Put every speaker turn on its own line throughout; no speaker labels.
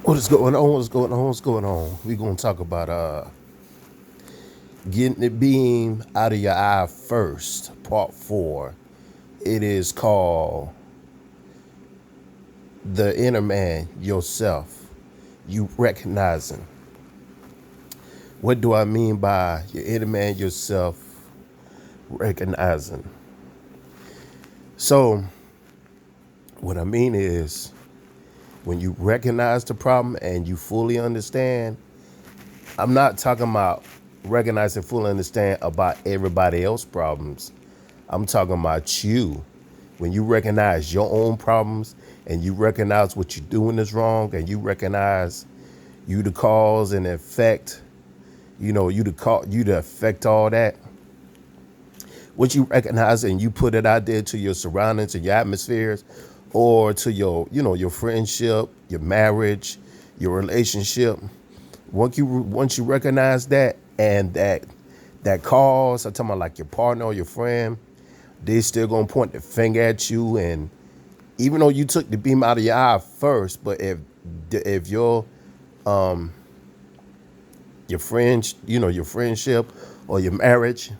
What is going on? What's going on? What's going on? We're gonna talk about getting the beam out of your eye first, part four. It is called the inner man yourself. You recognizing. What do I mean by your inner man yourself recognizing? So what I mean is when you recognize the problem and you fully understand, I'm not talking about recognize and fully understand about everybody else's problems. I'm talking about you. When you recognize your own problems and you recognize what you're doing is wrong and you recognize you the cause and the effect, you the effect all that. What you recognize and you put it out there to your surroundings and your atmospheres or to your friendship, your marriage, your relationship. Once you recognize that and that cause, I'm talking about like your partner or your friend, they still gonna point the finger at you. And even though you took the beam out of your eye first, but if your friends, your friendship or your marriage,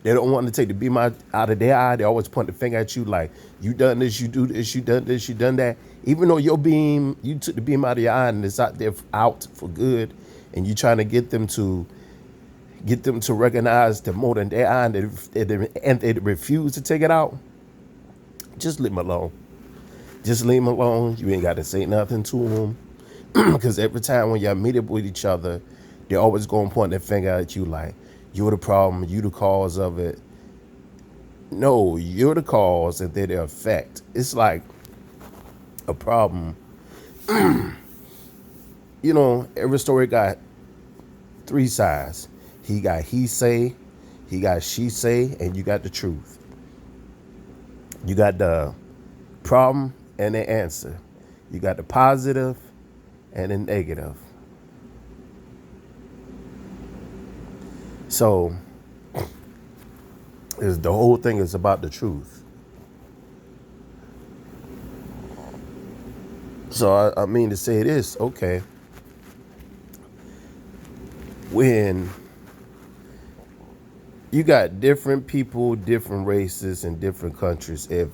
they don't want to take the beam out of their eye. They always point the finger at you like, you done this, you do this, you done this, you done that. Even though you took the beam out of your eye and it's out there out for good, and you trying to get them to recognize the mote in their eye and they refuse to take it out, just leave them alone. Just leave them alone. You ain't got to say nothing to them. Because every time when y'all meet up with each other, they're always going to point their finger at you like, you're the problem, you the cause of it. No, you're the cause and they're the effect. It's like a problem. Every story got three sides. He say, he got she say, and you got the truth. You got the problem and the answer. You got the positive and the negative. So is the whole thing is about the truth. So I mean to say this, okay, when you got different people, different races, and different countries, if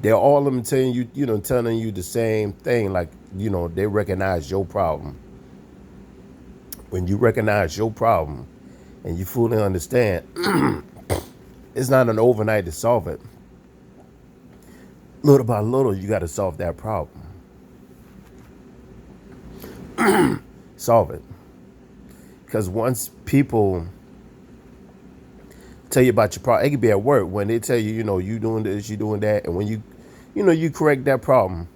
they're all of them telling you the same thing, like, they recognize your problem. When you recognize your problem and you fully understand, it's not an overnight to solve it. Little by little, you got to solve that problem. Solve it. Because once people tell you about your problem, it could be at work when they tell you, you doing this, you doing that, and when you correct that problem,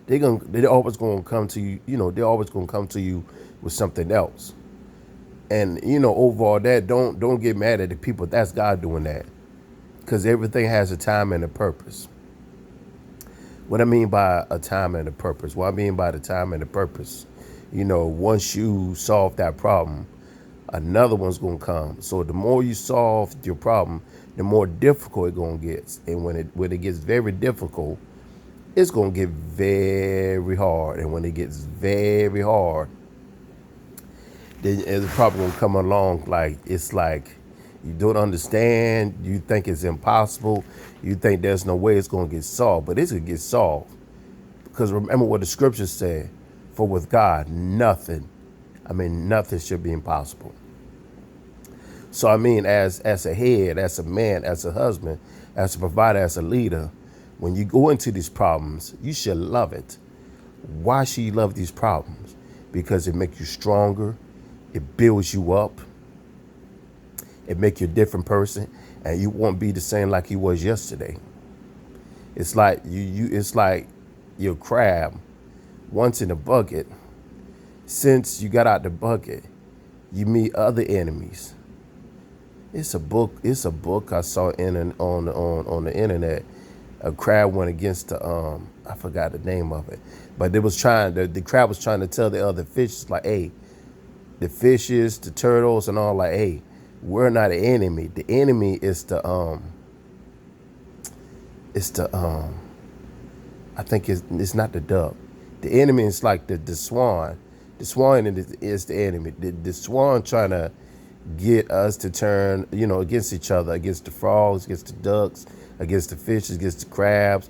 they're always gonna come to you. They're always gonna come to you with something else. And overall, that don't get mad at the people. That's God doing that, because everything has a time and a purpose. What I mean by a time and a purpose? What I mean by the time and the purpose, once you solve that problem, another one's gonna come. So the more you solve your problem, the more difficult it's gonna get. And when it gets very difficult, it's gonna get very hard. And when it gets very hard, then it's probably gonna come along like it's like you don't understand, you think it's impossible, you think there's no way it's gonna get solved, but it's gonna get solved. Because remember what the scriptures say, for with God, nothing should be impossible. So I mean, as a head, as a man, as a husband, as a provider, as a leader, when you go into these problems, you should love it. Why should you love these problems? Because it makes you stronger, it builds you up, it makes you a different person, and you won't be the same like you was yesterday. It's like it's like you're a crab once in a bucket. Since you got out the bucket, you meet other enemies. It's a book. It's a book I saw on the internet. A crab went against the I forgot the name of it, but the crab was trying to tell the other fishes like, hey, the fishes, the turtles, and all like, hey, we're not an enemy. The enemy is the I think it's not the duck. The enemy is like the swan. The swan is the enemy. The swan trying to get us to turn, against each other, against the frogs, against the ducks, against the fishes, against the crabs.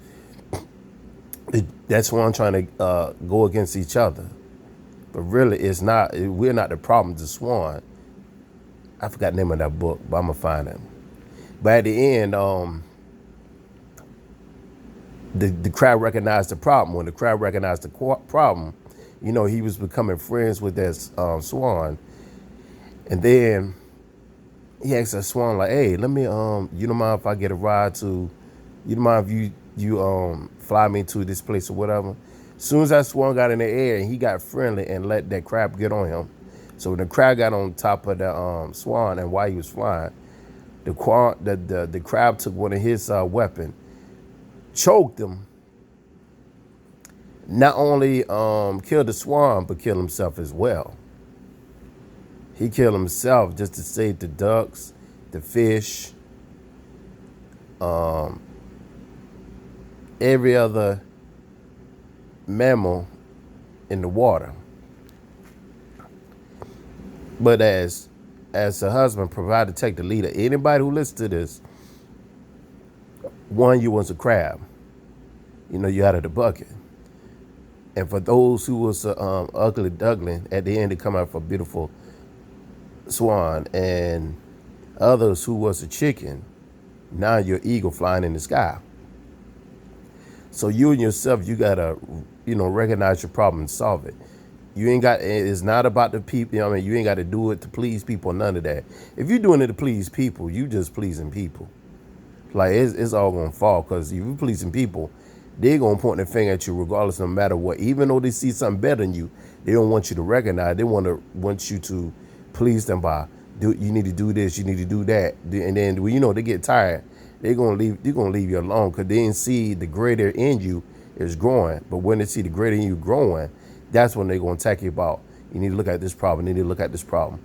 That swan trying to go against each other. But really, it's not. We're not the problem. The swan. I forgot the name of that book, but I'm gonna find it. But at the end, the crab recognized the problem. When the crab recognized the problem, he was becoming friends with that swan. And then he asked that swan, like, "Hey, let me you don't mind if I get a ride to? You don't mind if you fly me to this place or whatever?" As soon as that swan got in the air, he got friendly and let that crab get on him. So when the crab got on top of the swan, and while he was flying, the crab took one of his weapon, choked him. Not only killed the swan, but killed himself as well. He killed himself just to save the ducks, the fish, every other mammal in the water. But as a husband, provide to take the leader. Anybody who listens to this, one, you was a crab. You out of the bucket. And for those who was ugly duckling, at the end they come out for a beautiful swan. And others who was a chicken, now you're eagle flying in the sky. So you and yourself, you gotta, recognize your problem and solve it. You ain't got. It's not about the people. You ain't got to do it to please people. None of that. If you're doing it to please people, you just pleasing people. Like it's all gonna fall, because if you pleasing people, they're gonna point their finger at you regardless, no matter what. Even though they see something better than you, they don't want you to recognize. They want you to please them by you need to do this, you need to do that, and then when they get tired, they're gonna leave you alone, because they didn't see the greater in you is growing. But when they see the greater in you growing, that's when they're gonna attack you about. You need to look at this problem. You need to look at this problem.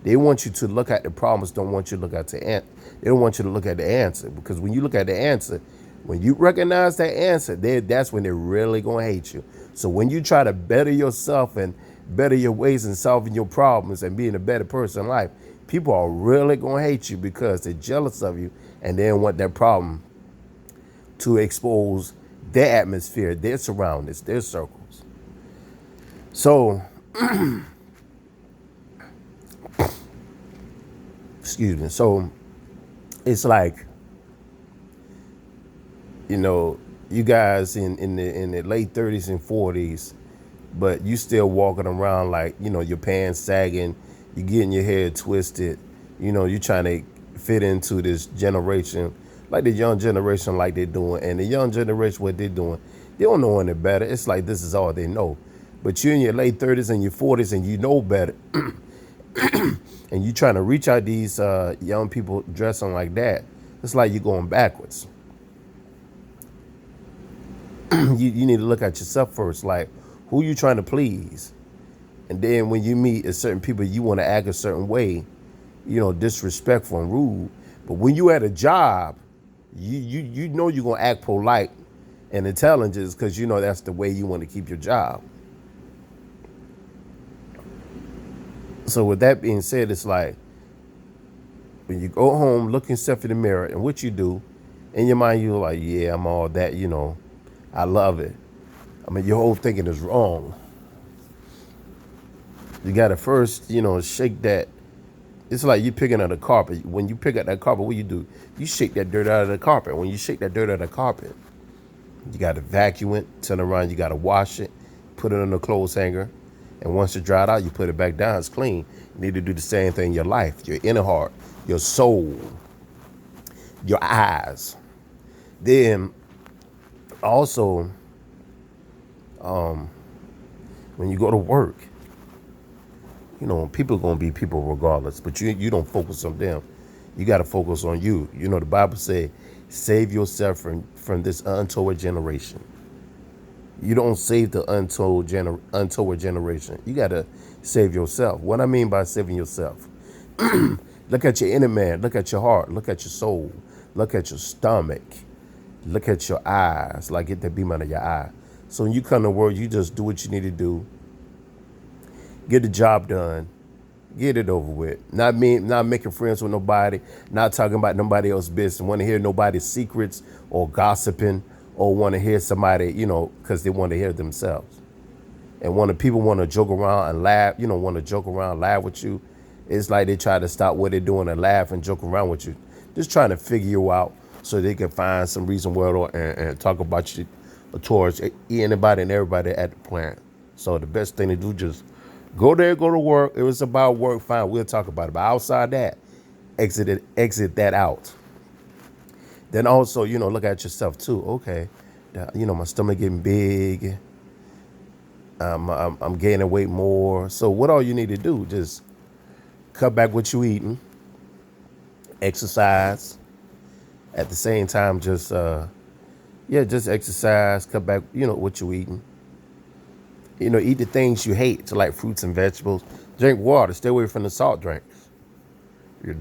They want you to look at the problems. Don't want you to look at They don't want you to look at the answer, because when you look at the answer, when you recognize that answer, that's when they're really gonna hate you. So when you try to better yourself and better your ways in solving your problems and being a better person in life, people are really gonna hate you, because they're jealous of you and they don't want that problem to expose their atmosphere, their surroundings, their circles. So, excuse me. So it's like, you guys in the late 30s and 40s, but you still walking around like, your pants sagging, you getting your hair twisted, you trying to fit into this generation, like the young generation, like they're doing. And the young generation, what they're doing, they don't know any better. It's like this is all they know. But you're in your late 30s and your 40s and you know better. And you trying to reach out these young people dressing like that. It's like you're going backwards. You need to look at yourself first, like who you trying to please. And then when you meet a certain people, you want to act a certain way, disrespectful and rude. But when you at a job, you know you're going to act polite and intelligent, because that's the way you want to keep your job. So with that being said, it's like when you go home, look yourself in the mirror, and what you do, in your mind, you're like, yeah, I'm all that, I love it. Your whole thinking is wrong. You got to first, shake that. It's like you picking up the carpet. When you pick up that carpet, what you do? You shake that dirt out of the carpet. When you shake that dirt out of the carpet, you got to vacuum it, turn around, you got to wash it, put it on the clothes hanger. And once it's dried out, you put it back down, it's clean. You need to do the same thing in your life, your inner heart, your soul, your eyes. Then also, when you go to work, people are going to be people regardless, but you don't focus on them. You got to focus on you. The Bible says, save yourself from this untoward generation. You don't save the untoward generation. You got to save yourself. What I mean by saving yourself, look at your inner man, look at your heart, look at your soul, look at your stomach, look at your eyes, like get the beam out of your eye. So when you come to work, you just do what you need to do, get the job done, get it over with. Not making friends with nobody, not talking about nobody else's business, want to hear nobody's secrets or gossiping or want to hear somebody, because they want to hear themselves. And when the people want to joke around and laugh, want to joke around, laugh with you, it's like they try to stop what they're doing and laugh and joke around with you. Just trying to figure you out so they can find some reason where and talk about you towards anybody and everybody at the plant. So the best thing to do, just go there, go to work. If it's about work, fine, we'll talk about it. But outside that, exit that out. Then also, look at yourself too. Okay, my stomach getting big. I'm gaining weight more. So what all you need to do, just cut back what you eating, exercise. At the same time, just exercise, cut back, what you eating. Eat the things you hate, to like fruits and vegetables. Drink water, stay away from the salt drinks. If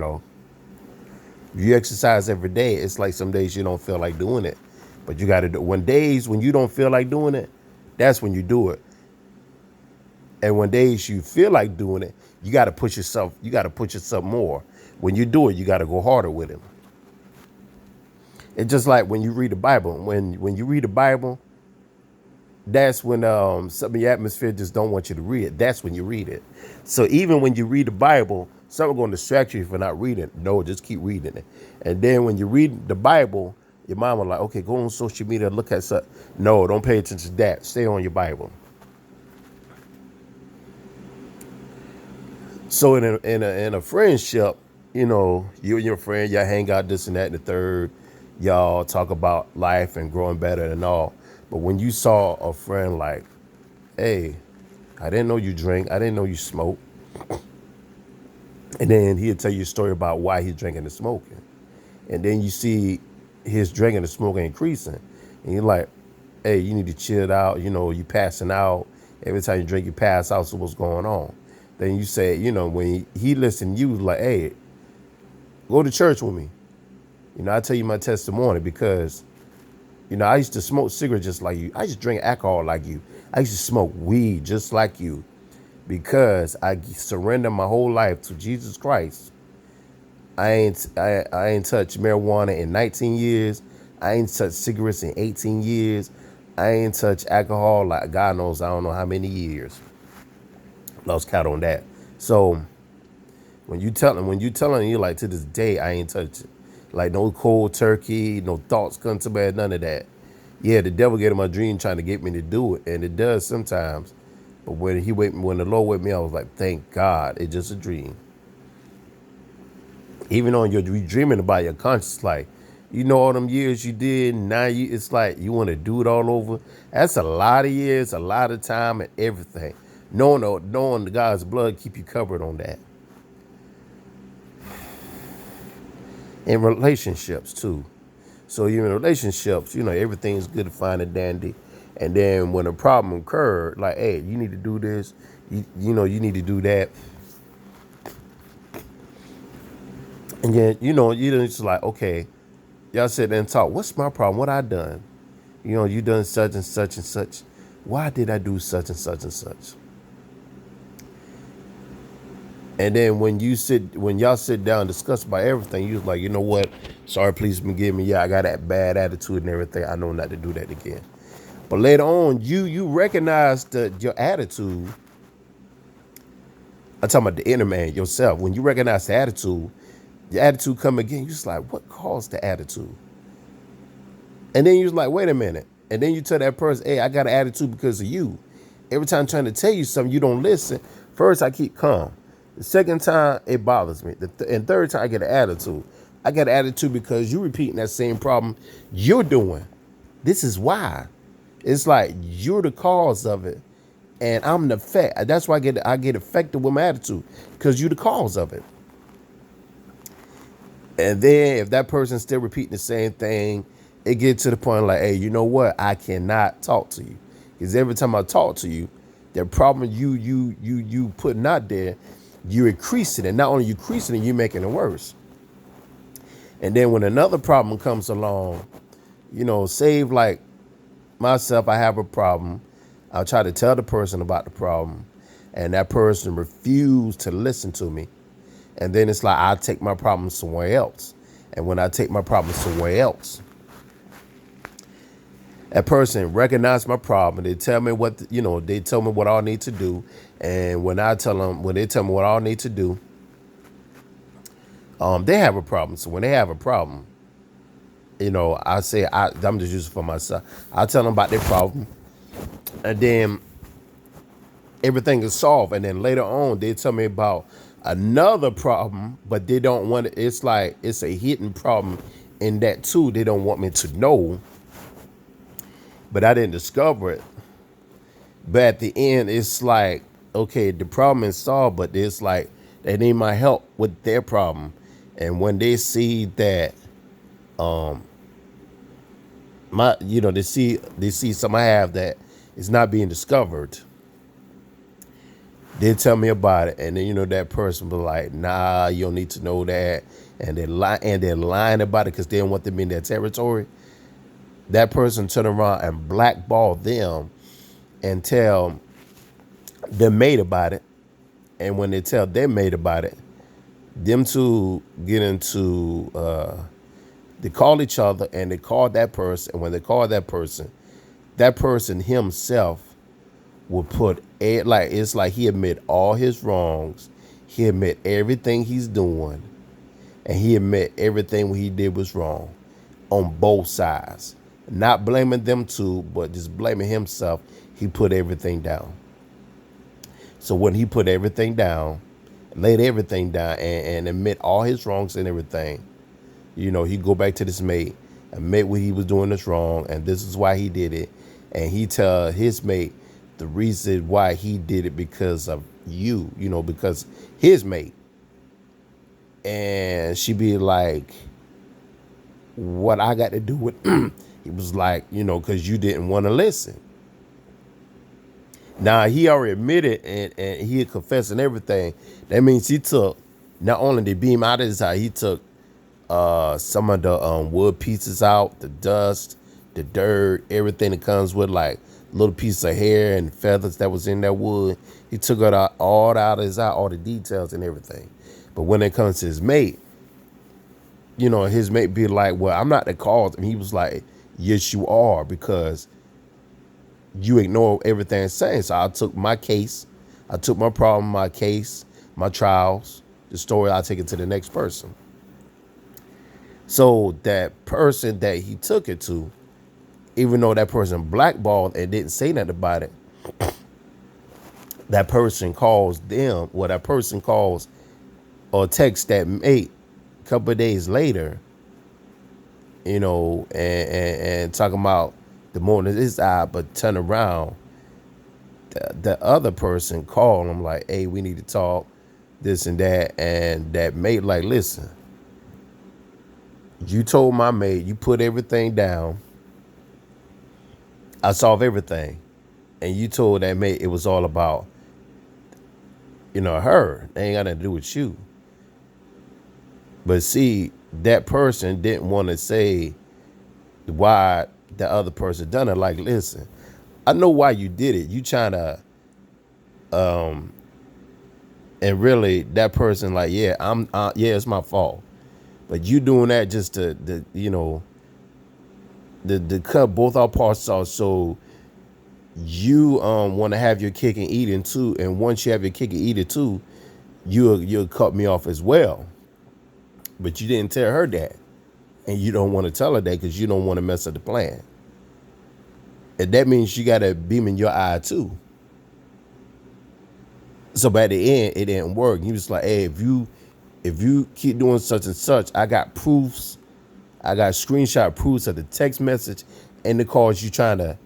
you exercise every day, it's like some days you don't feel like doing it. But you gotta do when you don't feel like doing it, that's when you do it. And when days you feel like doing it, you got to push yourself more. When you do it, you got to go harder with it. It's just like when you read the Bible. When you read the Bible, that's when some of your atmosphere just don't want you to read it. That's when you read it. So even when you read the Bible, someone's going to distract you for not reading it. No, just keep reading it. And then when you read the Bible, your mom will like, okay, go on social media, look at something. No, don't pay attention to that. Stay on your Bible. So in a friendship, you and your friend, y'all hang out, this and that and the third. Y'all talk about life and growing better and all. But when you saw a friend like, hey, I didn't know you drink. I didn't know you smoke. And then he'll tell you a story about why he's drinking and smoking. And then you see his drinking and smoking increasing. And you're like, hey, you need to chill out. You passing out. Every time you drink, you pass out. So what's going on? Then you say, when he listened to you, like, hey, go to church with me. I tell you my testimony because, I used to smoke cigarettes just like you. I used to drink alcohol like you. I used to smoke weed just like you because I surrendered my whole life to Jesus Christ. I ain't touched marijuana in 19 years. I ain't touched cigarettes in 18 years. I ain't touched alcohol like God knows I don't know how many years. Lost count on that. So when you telling you like to this day I ain't touched it. Like no cold turkey, no thoughts come to bed, none of that. Yeah, the devil get in my dream trying to get me to do it, and it does sometimes. But when the Lord with me, I was like, thank God, it's just a dream. Even on you dreaming about your conscience, like, all them years you did, now it's like you want to do it all over. That's a lot of years, a lot of time, and everything. Knowing God's blood keep you covered on that. In relationships too. So you're in relationships, everything's good, fine and dandy. And then when a problem occurred, like, hey, you need to do this, you need to do that. And then, you're just like, okay, y'all sit there and talk. What's my problem? What I done? You done such and such and such. Why did I do such and such and such? And then when y'all sit down and discuss about everything, you was like, you know what? Sorry, please forgive me. Yeah, I got that bad attitude and everything. I know not to do that again. But later on, you recognize your attitude. I'm talking about the inner man, yourself. When you recognize the attitude, your attitude come again. You're just like, what caused the attitude? And then you're like, wait a minute. And then you tell that person, hey, I got an attitude because of you. Every time I'm trying to tell you something, you don't listen. First, I keep calm. The second time, it bothers me. And third time, I get an attitude. I get an attitude because you're repeating that same problem you're doing. This is why. It's like you're the cause of it, and I'm the effect. That's why I get affected with my attitude because you're the cause of it. And then if that person's still repeating the same thing, it gets to the point like, hey, you know what? I cannot talk to you because every time I talk to you, the problem you putting out there, you're increasing it. Not only you increasing it, you're making it worse. And then when another problem comes along, save like myself, I have a problem. I'll try to tell the person about the problem, and that person refused to listen to me. And then it's like I take my problem somewhere else. And when I take my problem somewhere else, that person recognized my problem. They tell me they tell me what I need to do. And when they tell me what I need to do, they have a problem. So when they have a problem, I say, I'm just using it for myself. I tell them about their problem, and then everything is solved. And then later on, they tell me about another problem, but they don't want it. It's like it's a hidden problem in that too. They don't want me to know, but I didn't discover it. But at the end, it's like, okay, the problem is solved, but it's like they need my help with their problem. And when they see that, they see something I have that is not being discovered, they tell me about it, and then that person be like, "Nah, you don't need to know that," and they're lying about it because they don't want them in their territory. That person turn around and blackball them and tell their mate about it, and when they tell their mate about it, them two get into they call each other and they call that person, and when they call that person himself will put it's like he admit all his wrongs, he admit everything he's doing, and he admit everything he did was wrong on both sides. Not blaming them two, but just blaming himself. He put everything down. So when he put everything down, laid everything down, and admit all his wrongs and everything, he go back to this mate, admit what he was doing is wrong, and this is why he did it, and he tell his mate the reason why he did it because of because his mate. And she be like, what I got to do with he was like, because you didn't want to listen. Now he already admitted and he had confessed and everything. That means he took not only the beam out of his eye, he took some of the wood pieces out, the dust, the dirt, everything that comes with like little piece of hair and feathers that was in that wood. He took it all out of his eye, all the details and everything. But when it comes to his mate, his mate be like, well, I'm not the cause. And he was like, yes, you are, because you ignore everything I'm saying. So I took my case, I took my problem, my case, my trials, the story, I take it to the next person. So that person that he took it to, even though that person blackballed and didn't say nothing about it, that person calls or texts that mate a couple of days later, and talking about the morning is out, but turn around, the other person called him like, hey, we need to talk, this and that. And that mate like, listen, you told my mate, you put everything down, I solved everything. And you told that mate it was all about, her. They ain't got nothing to do with you. But see, that person didn't want to say why the other person done it. Like, listen, I know why you did it. You trying to, and really that person like, yeah, it's my fault. But you doing that just to cut both our parts off, so you want to have your cake and eat it too. And once you have your cake and eat it too, you'll cut me off as well. But you didn't tell her that, and you don't want to tell her that because you don't want to mess up the plan. And that means you got a beam in your eye too. So by the end, it didn't work. He was like, hey, if you keep doing such and such, I got proofs. I got screenshot proofs of the text message and the calls you trying to,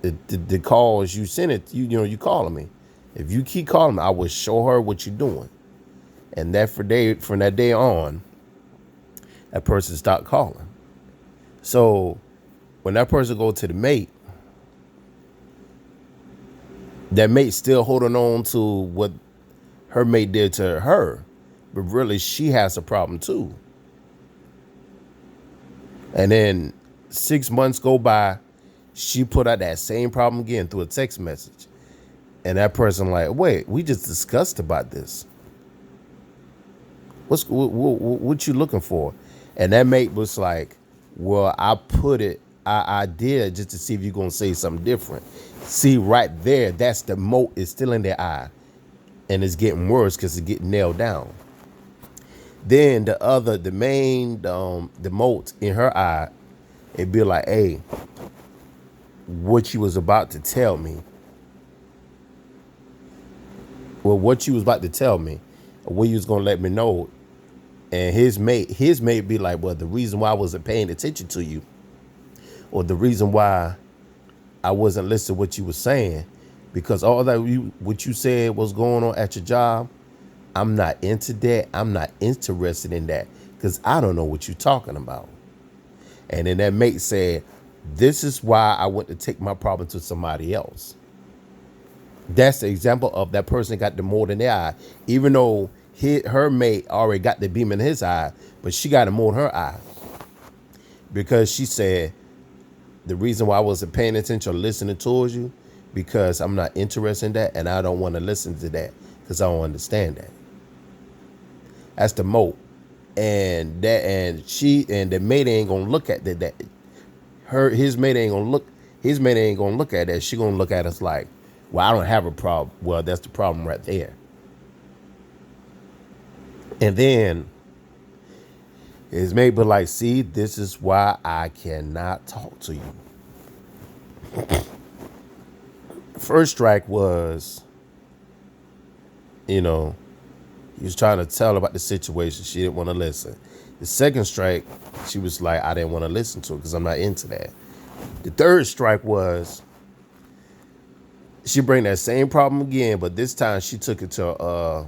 the calls you sent it, you calling me. If you keep calling me, I will show her what you're doing. And from that day on, that person stopped calling. So when that person go to the mate, that mate still holding on to what her mate did to her, but really she has a problem too. And then 6 months go by, she put out that same problem again through a text message. And that person like, wait, we just discussed about this. What you looking for? And that mate was like, well, I did just to see if you're going to say something different. See, right there, that's the mote is still in their eye. And it's getting worse because it's getting nailed down. Then the mote in her eye, it'd be like, hey, what you was about to tell me. Well, what you was about to tell me, or what you was gonna let me know. And his mate be like, well, the reason why I wasn't paying attention to you, or the reason why I wasn't listening to what you were saying, because all that what you said was going on at your job, I'm not into that. I'm not interested in that because I don't know what you're talking about. And then that mate said, this is why I went to take my problem to somebody else. That's the example of that person got the mold in their eye, even though her mate already got the beam in his eye, but she got a mold in her eye because she said, the reason why I wasn't paying attention or listening towards you, because I'm not interested in that and I don't want to listen to that because I don't understand that. That's the mold. And the mate ain't gonna look at that. His mate ain't gonna look at that. She gonna look at us like, well, I don't have a problem. Well, that's the problem right there. And then his mate be like, see, this is why I cannot talk to you. First strike was, he was trying to tell her about the situation. She didn't want to listen. The second strike, she was like, I didn't want to listen to it because I'm not into that. The third strike was, she bring that same problem again, but this time she took it to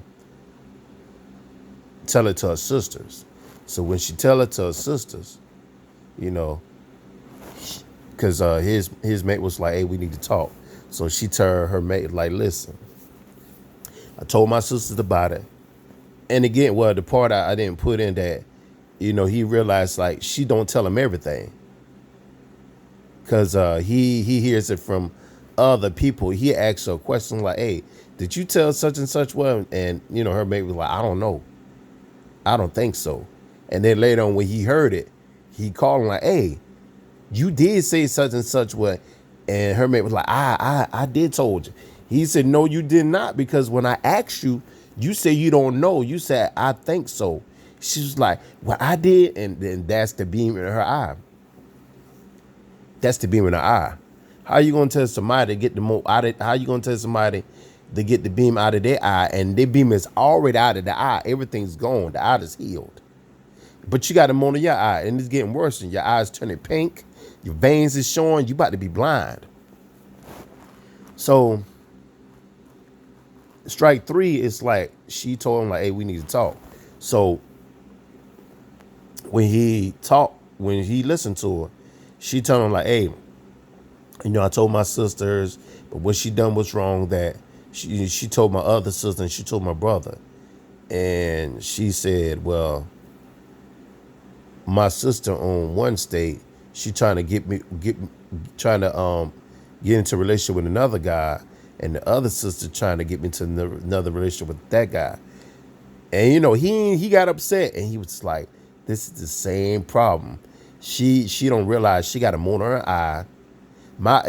tell it to her sisters. So when she tell it to her sisters, because his mate was like, hey, we need to talk. So she told her mate, like, listen, I told my sisters about it. And again, well, the part I didn't put in that, he realized like she don't tell him everything. Because he hears it from other people. He asks her a question like, hey, did you tell such and such one? And, her mate was like, I don't know. I don't think so. And then later on when he heard it, he called him like, hey, you did say such and such what? And her mate was like, I did told you. He said, no, you did not. Because when I asked you, you said you don't know. You said, I think so. She was like, well, I did. And then that's the beam in her eye. That's the beam in her eye. How you going to tell somebody to get the mo out of, how you going to tell somebody to get the beam out of their eye and their beam is already out of the eye? Everything's gone. The eye is healed. But you got a mold in your eye and it's getting worse and your eyes turning pink. Your veins is showing. You about to be blind. So strike three is like, she told him like, hey, we need to talk. So when he listened to her, she told him like, hey, I told my sisters, but what she done was wrong. That she told my other sister and she told my brother. And she said, well, my sister on one state, she trying to get into a relationship with another guy, and the other sister trying to get me to another relationship with that guy. And he got upset and he was like, this is the same problem. She don't realize she got a mold on her eye.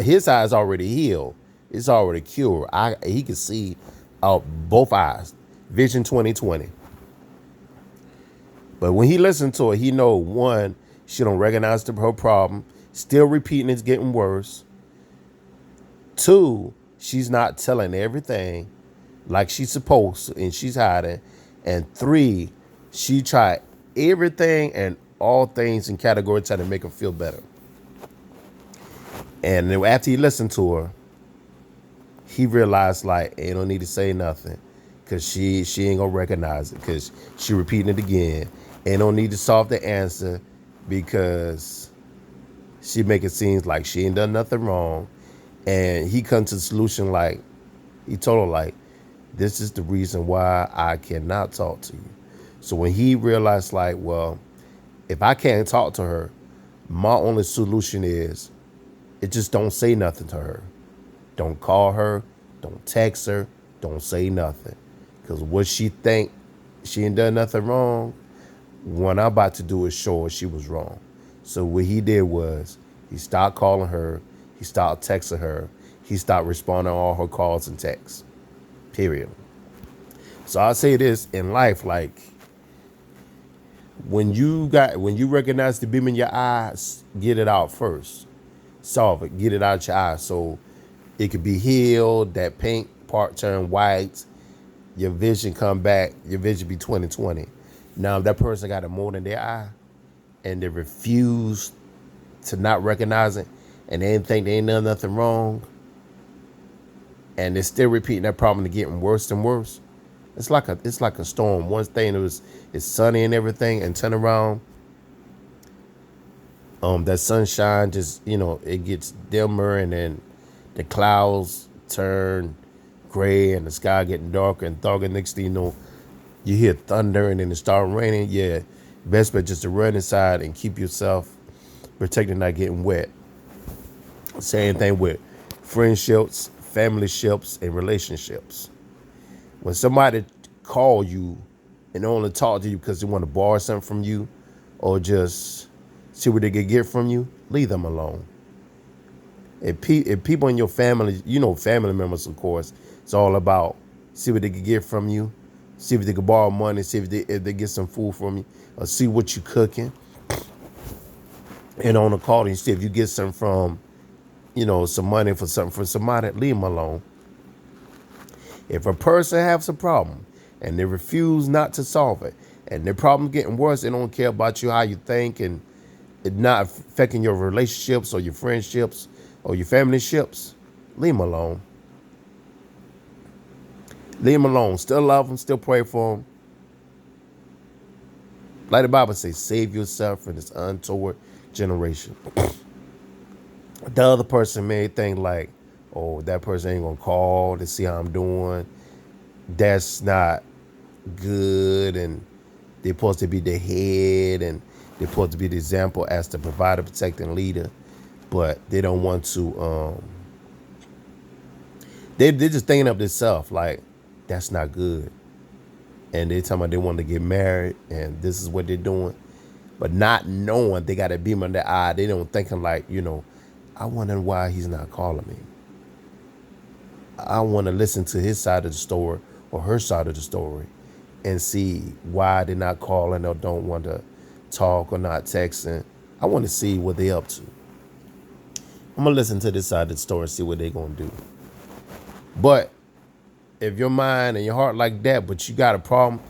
His eye is already healed. It's already cured. He can see both eyes. Vision 20/20. But when he listened to her, he know, one, she don't recognize her problem. Still repeating, it's getting worse. Two, she's not telling everything like she's supposed to, and she's hiding. And three, she tried everything and all things in category trying to make her feel better. And then after he listened to her, he realized like, ain't no need to say nothing because she ain't gonna recognize it because she repeating it again. Ain't no need to solve the answer because she make it seem like she ain't done nothing wrong. And he come to the solution like, he told her like, this is the reason why I cannot talk to you. So when he realized like, well, if I can't talk to her, My only solution is it just don't say nothing to her. Don't call her. Don't text her. Don't say nothing. Because what she think, she ain't done nothing wrong. What I'm about to do is show her she was wrong. So what he did was he stopped calling her. He stopped texting her. He stopped responding to all her calls and texts. Period. So I'll say this in life, like when you recognize the beam in your eyes, get it out first. Solve it. Get it out your eyes so it could be healed. That pink part turn white. Your vision come back. Your vision be 20/20. Now if that person got a mold in their eye and they refuse to not recognize it and they didn't think they ain't done nothing wrong and they're still repeating that problem and getting worse and worse. It's like a storm. One thing it's sunny and everything, and turn around, that sunshine just it gets dimmer, and then the clouds turn gray and the sky getting darker and darker. Next thing you know, you hear thunder and then it start raining. Yeah, best bet just to run inside and keep yourself protected, not getting wet. Same thing with friendships, family ships, and relationships. When somebody call you and only talk to you because they want to borrow something from you or just see what they can get from you, leave them alone. If people in your family, family members, of course, it's all about see what they can get from you, see if they can borrow money, see if they get some food from you, or see what you cooking. And on the call, and see if you get some from, some money for something for somebody, leave them alone. If a person has a problem and they refuse not to solve it, and their problem getting worse, they don't care about you, how you think, and it not affecting your relationships or your friendships or your family ships, leave them alone. Leave them alone. Still love them, still pray for them. Like the Bible says, save yourself from this untoward generation. The other person may think like, oh, that person ain't gonna call to see how I'm doing. That's not good, and they're supposed to be the head, and they're supposed to be the example as the provider, protecting leader, but they don't want to. They're just thinking of themselves like that's not good, and they're talking about they want to get married, and this is what they're doing, but not knowing they got a beam in their eye. They don't thinking like, I wonder why he's not calling me. I want to listen to his side of the story or her side of the story and see why they're not calling or don't want to talk or not texting. I want to see what they're up to. I'm going to listen to this side of the story and see what they're going to do. But if your mind and your heart like that, but you got a problem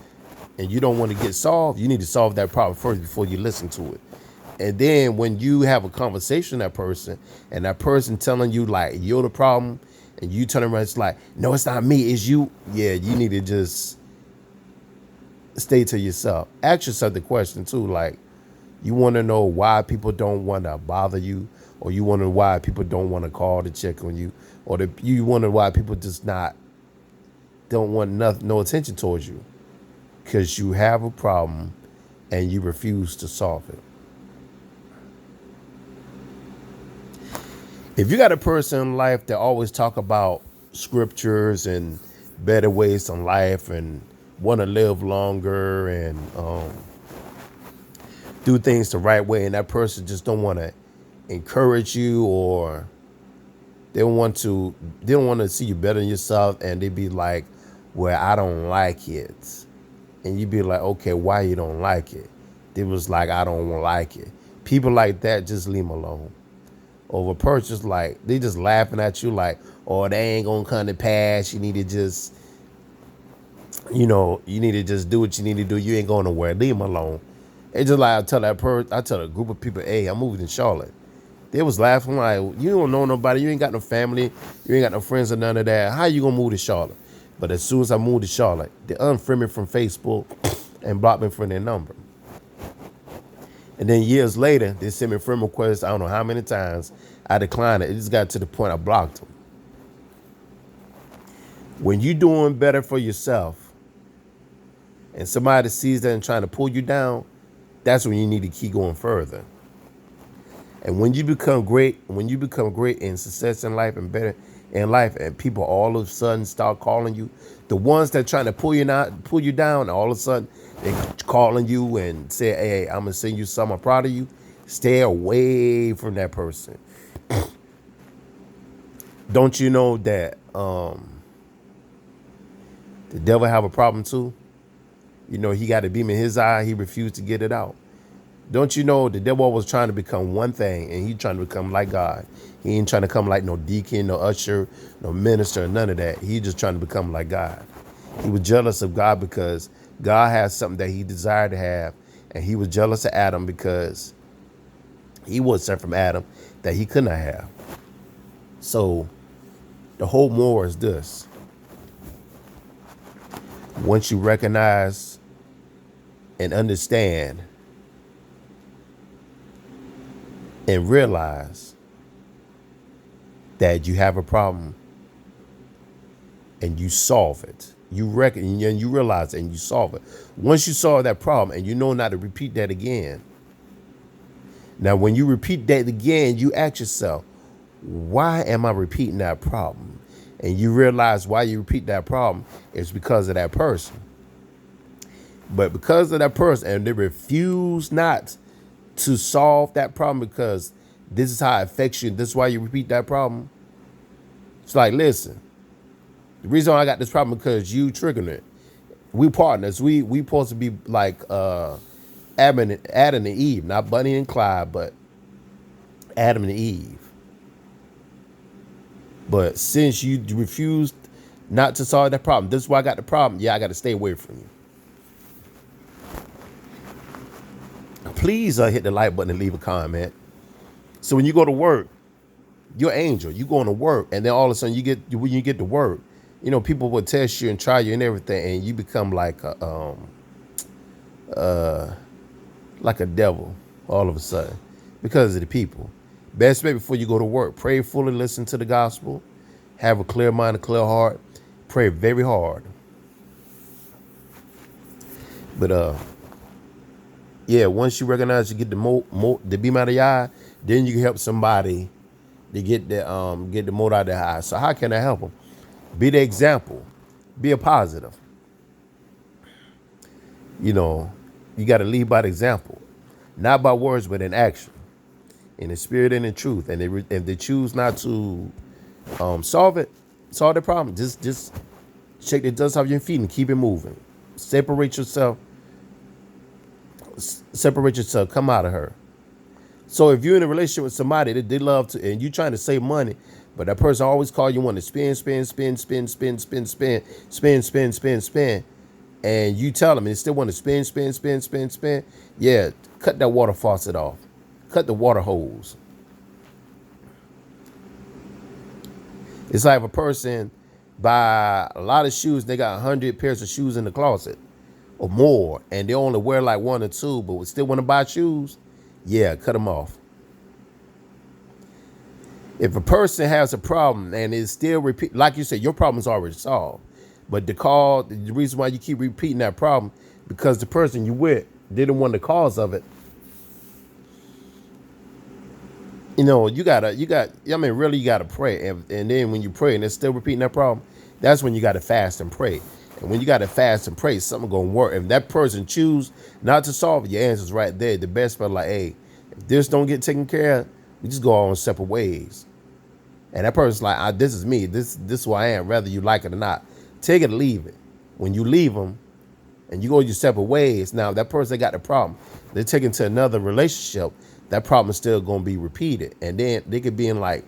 and you don't want to get solved, you need to solve that problem first before you listen to it. And then when you have a conversation with that person and that person telling you like you're the problem, and you turn around, it's like, no, it's not me, it's you. Yeah, you need to just stay to yourself. Ask yourself the question too, like, you want to know why people don't want to bother you, or you wonder why people don't want to call to check on you, or you wonder why people just don't want no attention towards you, because you have a problem and you refuse to solve it. If you got a person in life that always talk about scriptures and better ways in life and want to live longer and do things the right way, and that person just don't want to encourage you, or they don't want to see you better than yourself, and they be like, well, I don't like it. And you be like, okay, why you don't like it? They was like, I don't like it. People like that, just leave them alone. Over purchase, like they just laughing at you like, oh, they ain't gonna come to pass. You need to just, you need to just do what you need to do. You ain't going nowhere. Leave them alone. It's just like I tell a group of people, hey, I'm moving to Charlotte. They was laughing like, you don't know nobody. You ain't got no family. You ain't got no friends or none of that. How you gonna move to Charlotte? But as soon as I moved to Charlotte, they unfriended me from Facebook and blocked me from their number. And then years later, they sent me friend requests, I don't know how many times. I declined it. It just got to the point I blocked them. When you're doing better for yourself and somebody sees that and trying to pull you down, that's when you need to keep going further. And when you become great in success in life and better in life, and people all of a sudden start calling you, the ones that trying to pull you down, all of a sudden they calling you and say, "Hey, I'm gonna send you some. I'm proud of you." Stay away from that person. Don't you know that the devil have a problem too? You know, he got a beam in his eye. He refused to get it out. Don't you know the devil was trying to become one thing, and he trying to become like God. He ain't trying to come like no deacon, no usher, no minister, none of that. He just trying to become like God. He was jealous of God because God has something that he desired to have, and he was jealous of Adam because he was sent from Adam that he could not have. So the whole moral is this: once you recognize and understand and realize that you have a problem and you solve it, you realize it and you solve it. Once you solve that problem and you know not to repeat that again. Now, when you repeat that again, you ask yourself, why am I repeating that problem? And you realize why you repeat that problem is because of that person. But because of that person, and they refuse not to solve that problem because this is how it affects you, this is why you repeat that problem. It's like, listen, the reason why I got this problem because you triggering it. We partners. We supposed to be like Adam and Eve, not Bunny and Clyde, but Adam and Eve. But since you refused not to solve that problem, this is why I got the problem. Yeah, I got to stay away from you. Please hit the like button and leave a comment. So when you go to work, you're an angel. You going to work, and then all of a sudden when you get to work, you know, people will test you and try you and everything, and you become like a devil all of a sudden because of the people. Best way before you go to work, pray fully, listen to the gospel, have a clear mind, a clear heart, pray very hard. But yeah, once you recognize you get the beam out of your eye, then you can help somebody to get the mote out of their eye. So how can I help them? Be the example. Be a positive. You know, you got to lead by the example, not by words, but in action, in the spirit and in truth. And if they choose not to solve the problem, just shake the dust off your feet and keep it moving. Separate yourself. Come out of her. So if you're in a relationship with somebody that they love to, and you trying to save money, but that person always call you want to spend, and you tell them and they still want to spend, yeah, cut that water faucet off. Cut the water hose. It's like if a person buy a lot of shoes, they got 100 pairs of shoes in the closet or more, and they only wear like one or two, but still want to buy shoes, yeah, cut them off. If a person has a problem and is still repeat, like you said, your problem's already solved, but the reason why you keep repeating that problem because the person you with didn't want the cause of it. You know, you gotta pray, and then when you pray and it's still repeating that problem, that's when you gotta fast and pray. And when you gotta fast and pray, something gonna work. If that person choose not to solve it, your answer's right there. The best part, like, hey, if this don't get taken care of, we just go on separate ways. And that person's like, this is me. This is who I am, whether you like it or not. Take it or leave it. When you leave them and you go your separate ways, now that person got the problem, they're taken to another relationship. That problem is still going to be repeated. And then they could be in like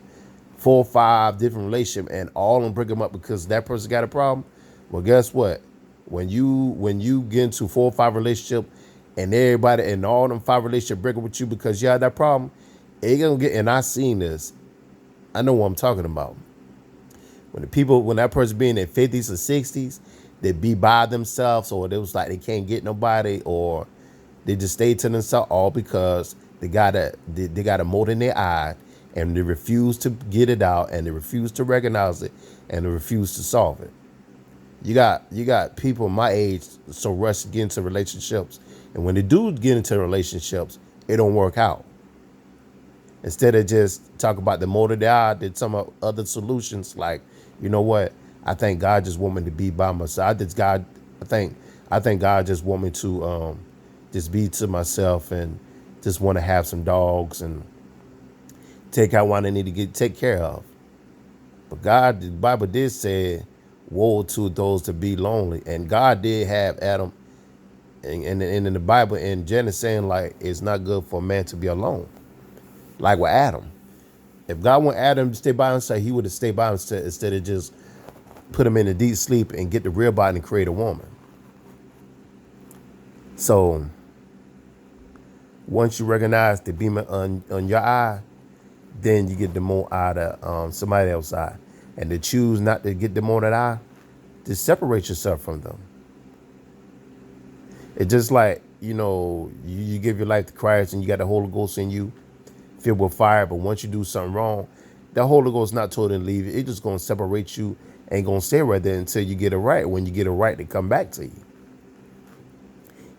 4 or 5 different relationships and all of them bring them up because that person got a problem. Well, guess what? When you get into 4 or 5 relationships and everybody and all them 5 relationships break up with you because you had that problem, it gonna get, and I seen this. I know what I'm talking about. When that person be in their 50s or 60s, they be by themselves, or they was like they can't get nobody, or they just stay to themselves, all because they got a mote in their eye, and they refuse to get it out, and they refuse to recognize it, and they refuse to solve it. You got people my age so rushed to get into relationships, and when they do get into relationships, it don't work out. Instead of just talk about the motor that I did some other solutions, like, you know what? I think God just want me to be by myself. I think God just want me to just be to myself and just want to have some dogs and take out what I need to get take care of. But God, the Bible did say, woe to those to be lonely. And God did have Adam and in the Bible in Genesis saying like it's not good for a man to be alone. Like with Adam. If God want Adam to stay by himself, he would have stayed by himself instead of just put him in a deep sleep and get the real body and create a woman. So once you recognize the beam on your eye, then you get the more out of somebody else's eye. And to choose not to get the more that eye, just separate yourself from them. It's just like, you give your life to Christ and you got the Holy Ghost in you, filled with fire. But once you do something wrong, the Holy Ghost not told to leave you. It's just going to separate you and going to stay right there until you get it right. When you get it right, to come back to you.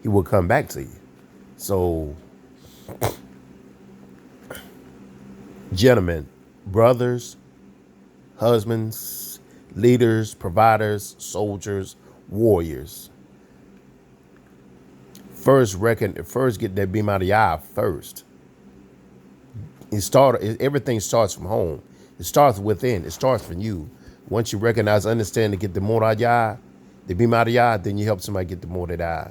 He will come back to you. So, gentlemen, brothers, husbands, leaders, providers, soldiers, warriors. First get that beam out of your eye first. Everything starts from home. It starts within. It starts from you. Once you recognize, understand to get the more out of your eye, the beam out of your eye, then you help somebody get the more that eye.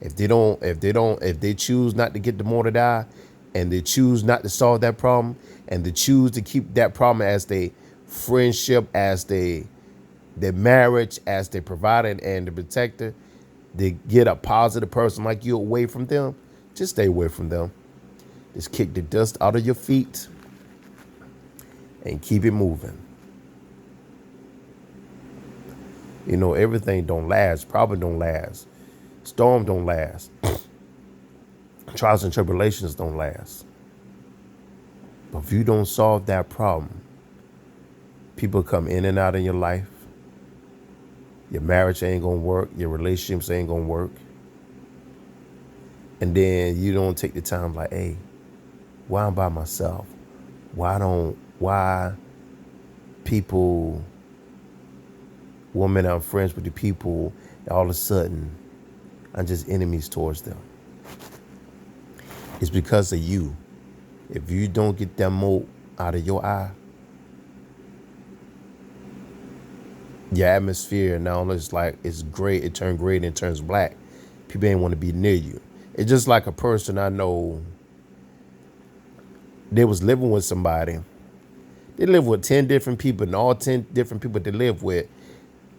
If they choose not to get the more that eye, and they choose not to solve that problem, and they choose to keep that problem as their friendship, as their marriage, as their provider and the protector, they get a positive person like you away from them, just stay away from them. Just kick the dust out of your feet and keep it moving. Everything don't last. Problem don't last. Storm don't last. Trials and tribulations don't last. But if you don't solve that problem, people come in and out of your life. Your marriage ain't going to work. Your relationships ain't going to work. And then you don't take the time like, hey, why I'm by myself? Why people, women I'm friends with the people, all of a sudden I'm just enemies towards them. It's because of you. If you don't get that mote out of your eye, your atmosphere now is like it's gray. It turns gray and it turns black. People ain't want to be near you. It's just like a person I know. They was living with somebody. They lived with 10 different people, and all 10 different people they lived with,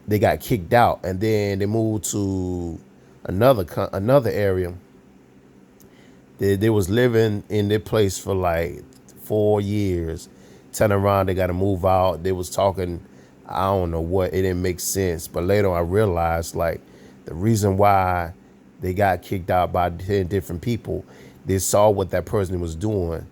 they got kicked out, and then they moved to another area. They was living in their place for like 4 years. Turning around, they got to move out. They was talking, I don't know what. It didn't make sense. But later on, I realized like the reason why they got kicked out by 10 different people, they saw what that person was doing,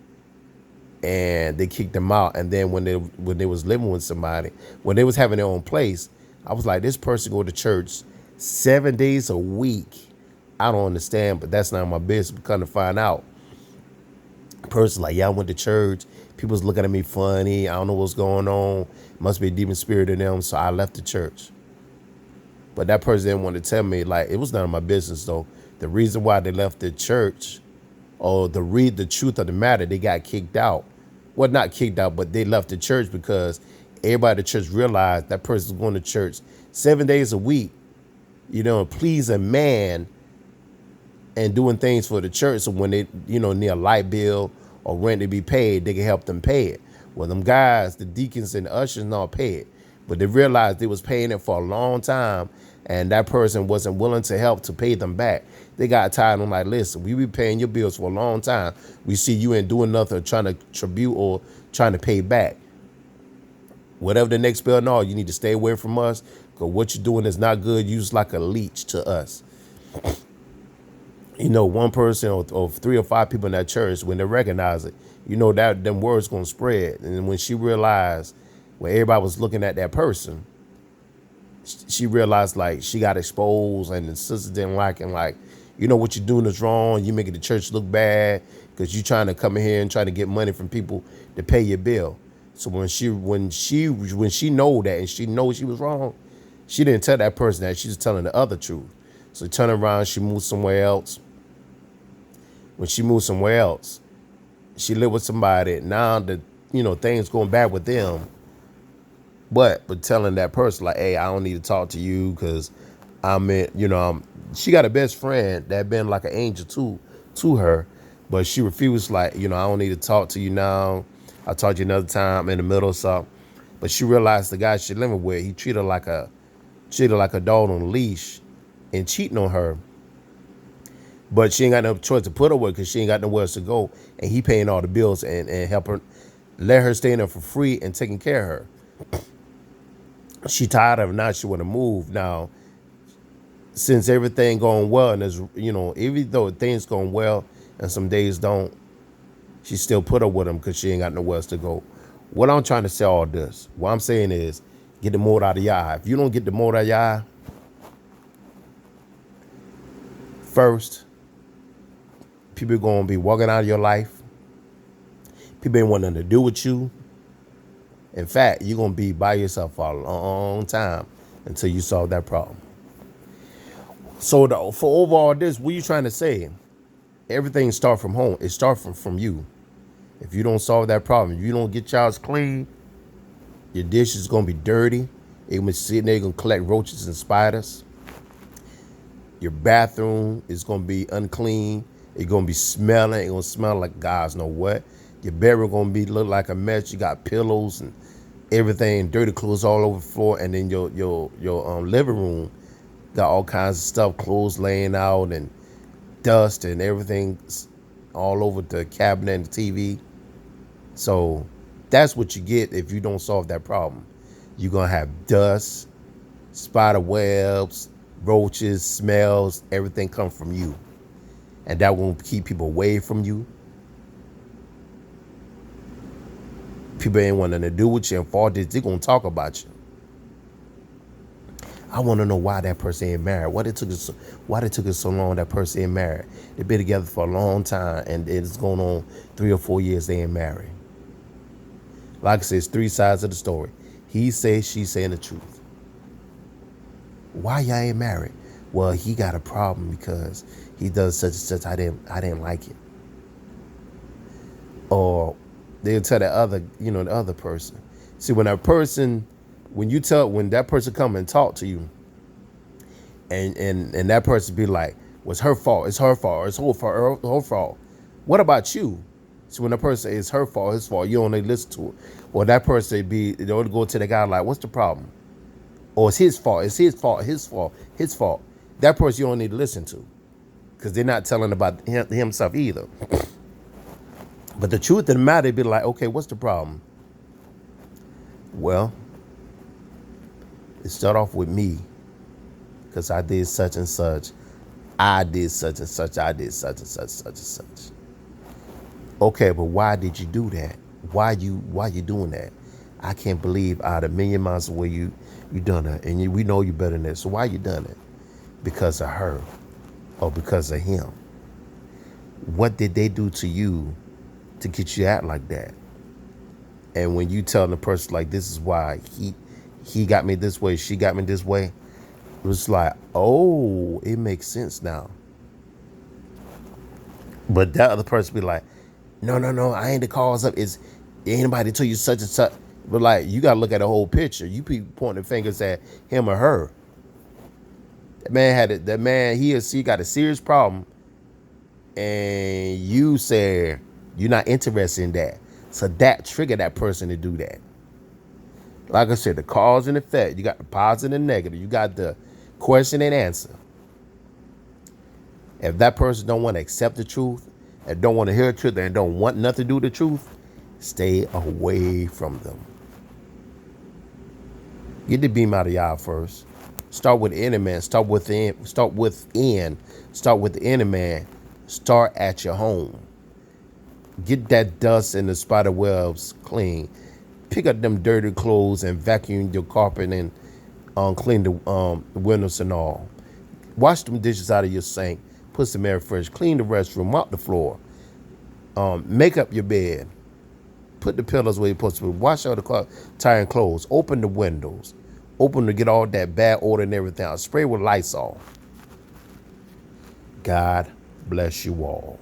and they kicked them out. And then when they was living with somebody, when they was having their own place, I was like, this person go to church 7 days a week. I don't understand, but that's not my business. Come to find out, person like, yeah, I went to church. People was looking at me funny. I don't know what's going on. Must be a demon spirit in them. So I left the church. But that person didn't want to tell me, like, it was none of my business though. The reason why they left the church, or to read the truth of the matter, they got kicked out. Well, not kicked out, but they left the church because everybody at the church realized that person was going to church 7 days a week, pleasing man and doing things for the church. So when they, need a light bill or rent to be paid, they can help them pay it. Well, them guys, the deacons and the ushers, not pay it. But they realized they was paying it for a long time, and that person wasn't willing to help to pay them back. They got tired and like, listen, we be paying your bills for a long time. We see you ain't doing nothing, trying to tribute or trying to pay back. Whatever the next bill, no, you need to stay away from us, because what you're doing is not good. You're just like a leech to us. One person or 3 or 5 people in that church, when they recognize it, that them words gonna spread. And when she realized, when everybody was looking at that person, she realized like she got exposed, and the sisters didn't like it. Like, what you're doing is wrong. You making the church look bad. because you trying to come in here and try to get money from people to pay your bill. So when she know that and she knows she was wrong, she didn't tell that person that. She was telling the other truth. So turn around, she moved somewhere else. When she moved somewhere else, she lived with somebody. Now that things going bad with them, but telling that person like, hey, I don't need to talk to you because she got a best friend that been like an angel to her, but she refused. Like, I don't need to talk to you now. I'll talk to you another time in the middle or something. But she realized the guy she living with, he treated her like a dog on a leash and cheating on her. But she ain't got no choice to put her with because she ain't got nowhere else to go. And he paying all the bills and help her, let her stay in there for free and taking care of her. She tired of it now. She want to move now. Since everything going well and there's, even though things going well and some days don't, she still put her with him because she ain't got nowhere else to go. What I'm trying to say all this, what I'm saying is get the mold out of your eye. If you don't get the mold out of your eye first, people are going to be walking out of your life. People ain't want nothing to do with you. In fact, you're going to be by yourself for a long time until you solve that problem. So for overall this, what are you trying to say? Everything starts from home. It starts from you. If you don't solve that problem, if you don't get your house clean, your dish is going to be dirty. They're going to be sitting there, going to collect roaches and spiders. Your bathroom is going to be unclean. It's going to be smelling. It's going to smell like God's know what. Your bedroom going to be look like a mess. You got pillows and everything, dirty clothes all over the floor. And then your living room got all kinds of stuff, clothes laying out and dust and everything all over the cabinet and the TV. So that's what you get if you don't solve that problem. You're going to have dust, spider webs, roaches, smells, everything come from you. And that will keep people away from you. People ain't want nothing to do with you, and for this, they're going to talk about you. I want to know why that person ain't married. Why it took it so long that person ain't married. They've been together for a long time, and it's going on 3 or 4 years they ain't married. Like I said, it's 3 sides of the story. He says, she saying the truth. Why y'all ain't married? Well, he got a problem because he does such and such. I didn't like it. Or they'll tell the other person. See, when that person come and talk to you, and that person be like, well, it's her fault, it's her fault, it's her fault. What about you? So when that person is her fault, his fault, you don't need to listen to it. Or that person they'll go to the guy like, what's the problem? Or it's his fault, his fault. That person you don't need to listen to, because they're not telling about himself either. But the truth of the matter, be like, okay, what's the problem? Well, it started off with me, because I did such and such. I did such and such. I did such and such. Okay, but why did you do that? Why you doing that? I can't believe out of a million miles away you done it, and we know you better than that. So why you done it? Because of her, or because of him? What did they do to you to get you to act like that? And when you tell the person like, this is why he got me this way, she got me this way, it was like, oh, it makes sense now. But that other person be like, no, I ain't the cause of it. It's anybody tell you such and such. But like, you gotta look at the whole picture. You people pointing fingers at him or her. That man, he or she got a serious problem, and you said you're not interested in that. So that triggered that person to do that. Like I said, the cause and effect. You got the positive and negative. You got the question and answer. If that person don't want to accept the truth, and don't want to hear the truth, and don't want nothing to do with the truth, stay away from them. Get the beam out of y'all first. Start with the inner man. Start within. Start with the inner man. Start at your home. Get that dust and the spider webs clean. Pick up them dirty clothes and vacuum your carpet and clean the windows and all. Wash them dishes out of your sink. Put some air fresh. Clean the restroom. Mop the floor. Make up your bed. Put the pillows where you're supposed to be. Wash all the tired clothes. Open the windows. Open to get all that bad odor and everything out. Spray with Lysol. God bless you all.